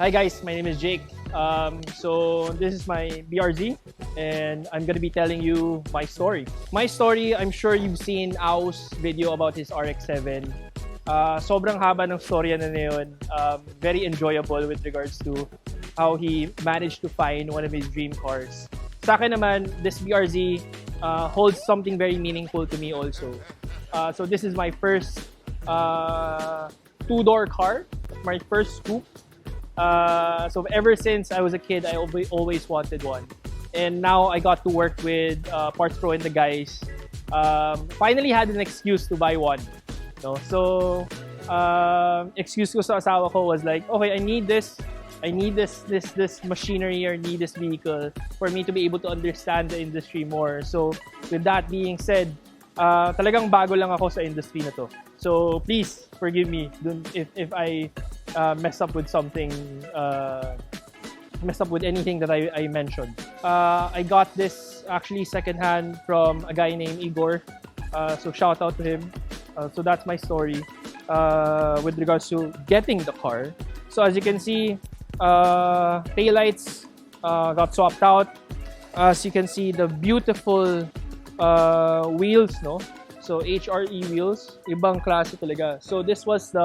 Hi guys, my name is Jake. So this is my BRZ and I'm gonna be telling you my story. My story, I'm sure you've seen Ao's video about his RX-7. Sobrang haba ng storya na yun. Very enjoyable with regards to how he managed to find one of his dream cars. Sa akin naman, this BRZ holds something very meaningful to me also. So this is my first two-door car, my first coupe. So ever since I was a kid, I always wanted one. And now I got to work with PartsPro and the guys. Finally had an excuse to buy one. No? So, excuse ko sa asawa ko was like, okay, I need this machinery or need this vehicle for me to be able to understand the industry more. So, with that being said, talagang bago lang ako sa industry na to. So, please forgive me if I mess up with something, mess up with anything that I mentioned. I got this actually secondhand from a guy named Igor. So, shout out to him. So that's my story with regards to getting the car. So as you can see, taillights got swapped out. As you can see, the beautiful wheels, no? So HRE wheels, ibang klase talaga. So this was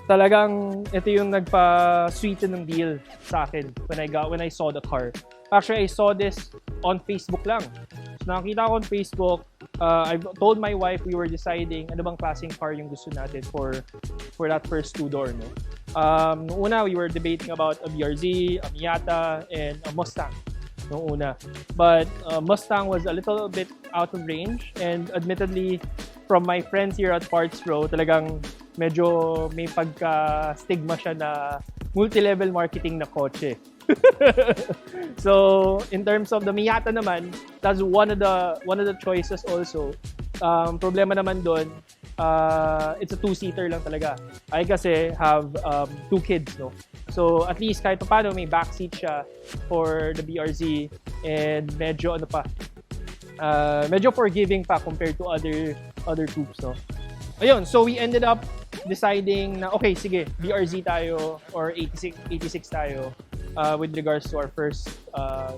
talagang ito yung nagpa-sweeten ng deal sa akin when I saw the car. Actually, I saw this on Facebook lang. So nakita ko on Facebook. I told my wife we were deciding ano bang klaseng car yung gusto natin for that first two-door. No? Una, we were debating about a BRZ, a Miata, and a Mustang. No una. But Mustang was a little bit out of range, and admittedly, from my friends here at PartsPro, talagang medyo may pagka-stigma siya na multi-level marketing na kotse. So in terms of the Miata naman, that's one of the choices also. Problema naman doon, it's a two-seater lang talaga. I kasi have two kids, no. So at least kahit paano may backseat siya for the BRZ and medyo medyo forgiving pa compared to other coupes, no. Ayun, so we ended up deciding na okay, sige, BRZ tayo or 86 tayo. With regards to our first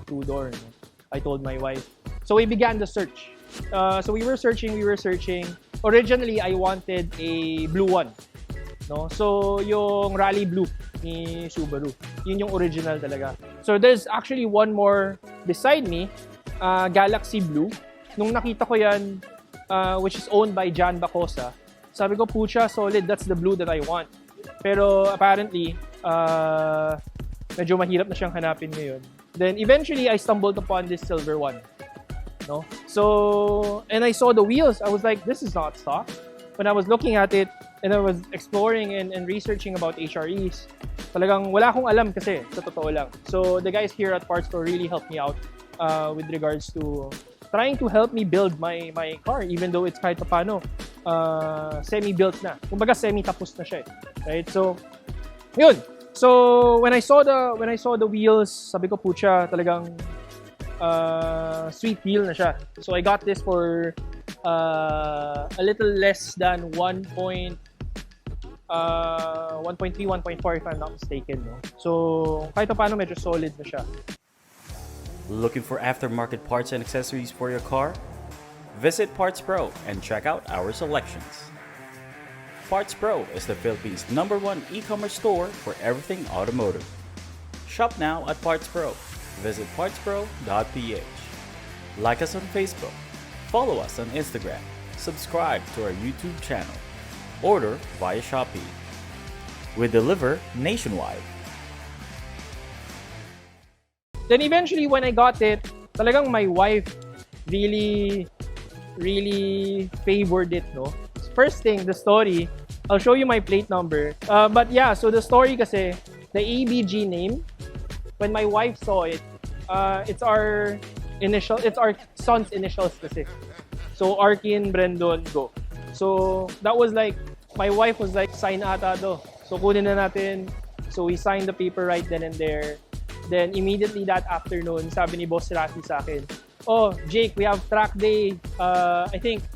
two-door, no? I told my wife. So we began the search. So we were searching. Originally, I wanted a blue one. No? So yung Rally Blue ni Subaru. Yun yung original talaga. So there's actually one more beside me, Galaxy Blue. Nung nakita ko yan, which is owned by Jan Bacosa, sabi ko, pucha, solid, that's the blue that I want. Pero apparently, medyo mahirap na siyang hanapin ngayon. Then eventually, I stumbled upon this silver one. No? So, and I saw the wheels. I was like, this is not stock. When I was looking at it, and I was exploring and researching about HREs, talagang wala akong alam kasi, sa totoo lang. So, the guys here at PartsPro really helped me out with regards to trying to help me build my car, even though it's kahit paano semi-built na. Kumbaga, semi-tapos na siya. Right? So, yun. So when I saw the wheels, sabi ko pucha, talagang sweet deal na siya. So I got this for a little less than 1.3, 1.4 if I'm not mistaken. No? So kahit paano medyo solid na siya. Looking for aftermarket parts and accessories for your car? Visit PartsPro and check out our selections. PartsPro is the Philippines' #1 e-commerce store for everything automotive. Shop now at PartsPro. Visit PartsPro.ph. Like us on Facebook. Follow us on Instagram. Subscribe to our YouTube channel. Order via Shopee. We deliver nationwide. Then eventually, when I got it, talagang my wife really favored it, no? First thing, the story, I'll show you my plate number. But yeah, so the story kasi, the ABG name, when my wife saw it, it's our son's initials kasi. So Arkin, Brendon, Go. So that was like, my wife was like, sign ata do. So kunin na natin. So we signed the paper right then and there. Then immediately that afternoon, sabi ni Boss Rafi sa akin, oh, Jake, we have track day, I think,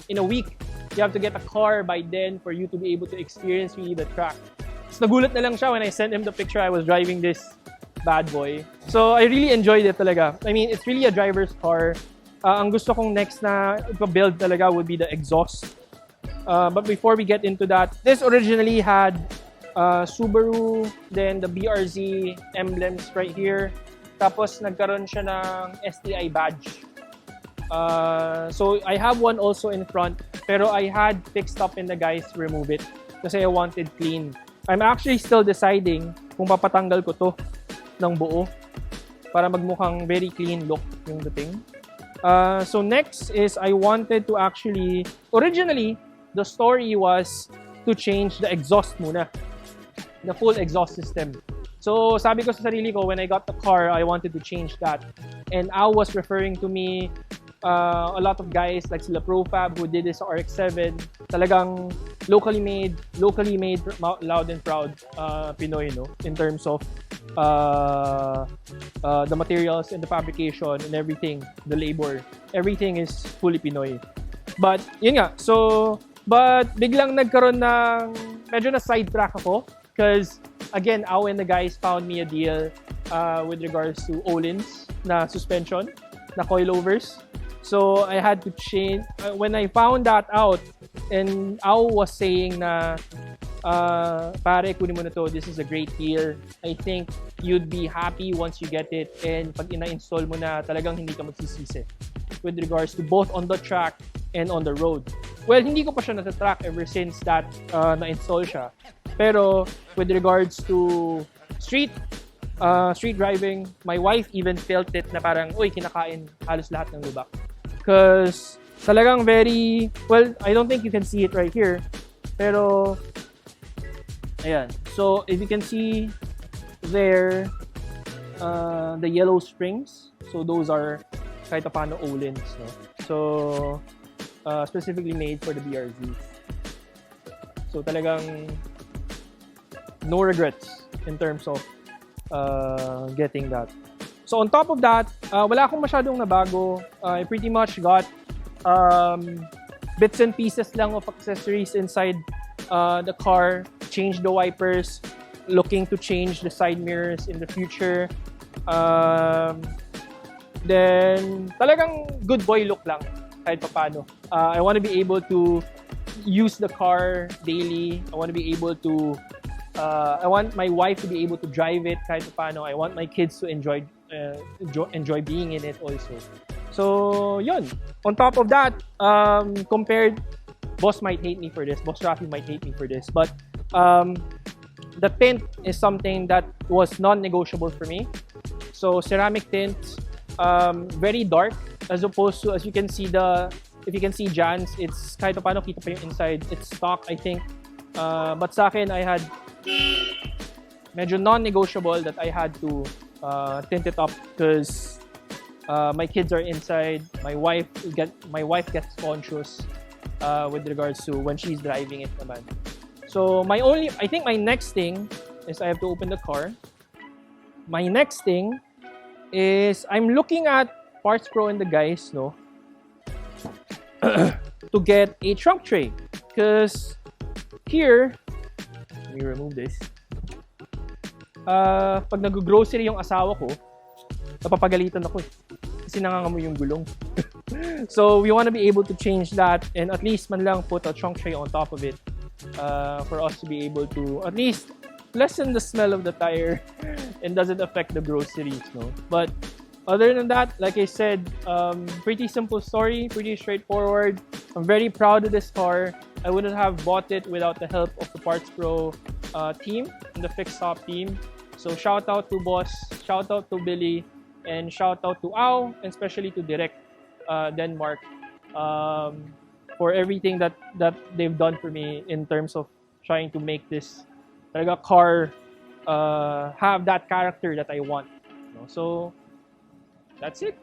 in a week. You have to get a car by then for you to be able to experience really the track. So nagulat na lang siya when I sent him the picture I was driving this bad boy. So I really enjoyed it talaga. I mean, it's really a driver's car. Ang gusto kong next na ipa-build talaga would be the exhaust. But before we get into that, this originally had Subaru, then the BRZ emblems right here. Tapos nagkaroon siya ng STI badge. So I have one also in front, pero I had fixed up in the guys to remove it kasi I wanted clean. I'm actually still deciding kung papatanggal ko to ng buo para magmukhang very clean look yung dating. So next is I wanted to actually, originally, the story was to change the exhaust muna. The full exhaust system. So sabi ko sa sarili ko, when I got the car, I wanted to change that. And Al was referring to me, a lot of guys like sila Profab who did this RX-7, talagang locally made, loud and proud Pinoy, no? In terms of the materials and the fabrication and everything, the labor, everything is fully Pinoy. But yun nga, so but biglang nagkaroon ng medyo na sidetrack ako because again, Ao and the guys found me a deal with regards to Öhlins na suspension, na coilovers. So I had to change. When I found that out, and Ao was saying na, pare, kunin mo na to, this is a great deal. I think you'd be happy once you get it. And pag ina-install mo na, talagang hindi ka magsisisi with regards to both on the track and on the road. Well, hindi ko pa siya nasa-track ever since that na-install siya. Pero with regards to street driving, my wife even felt it na parang, uy, kinakain halos lahat ng lubak. Because talagang very, well, I don't think you can see it right here. Pero, ayan. So, if you can see there, the yellow springs. So, those are kahit paano Öhlins, no? So, specifically made for the BRZ. So, talagang no regrets in terms of getting that. So on top of that, wala akong masyadong nabago. I pretty much got bits and pieces lang of accessories inside the car. Changed the wipers, looking to change the side mirrors in the future. Then talagang good boy look lang kahit paano. I want to be able to use the car daily. I want to be able to I want my wife to be able to drive it kahit paano. I want my kids to enjoy being in it also. So, yun. On top of that, compared, boss might hate me for this. Boss Rafi might hate me for this. But the tint is something that was non-negotiable for me. So, ceramic tint, very dark, as opposed to, as you can see if you can see Jan's, it's kahit paano kita pa yung inside. It's stock, I think. But sa akin, I had medyo non-negotiable that I had to tint it up because my kids are inside. My wife gets conscious with regards to when she's driving it naman. So I think my next thing is I have to open the car. My next thing is I'm looking at Parts Pro and the guys, no, to get a trunk tray because here, let me remove this. Pag nag-grocery yung asawa ko, napapagalitan ako eh. Kasi nangangamoy yung gulong. So we want to be able to change that and at least man lang put a trunk tray on top of it for us to be able to at least lessen the smell of the tire and doesn't affect the groceries, no? But other than that, like I said, pretty simple story, pretty straightforward. I'm very proud of this car. I wouldn't have bought it without the help of the Parts Pro team and the Fix Stop team. So shout out to Boss, shout out to Billy, and shout out to Ao, and especially to Direct Denmark for everything that they've done for me in terms of trying to make this talaga car have that character that I want. You know? So that's it.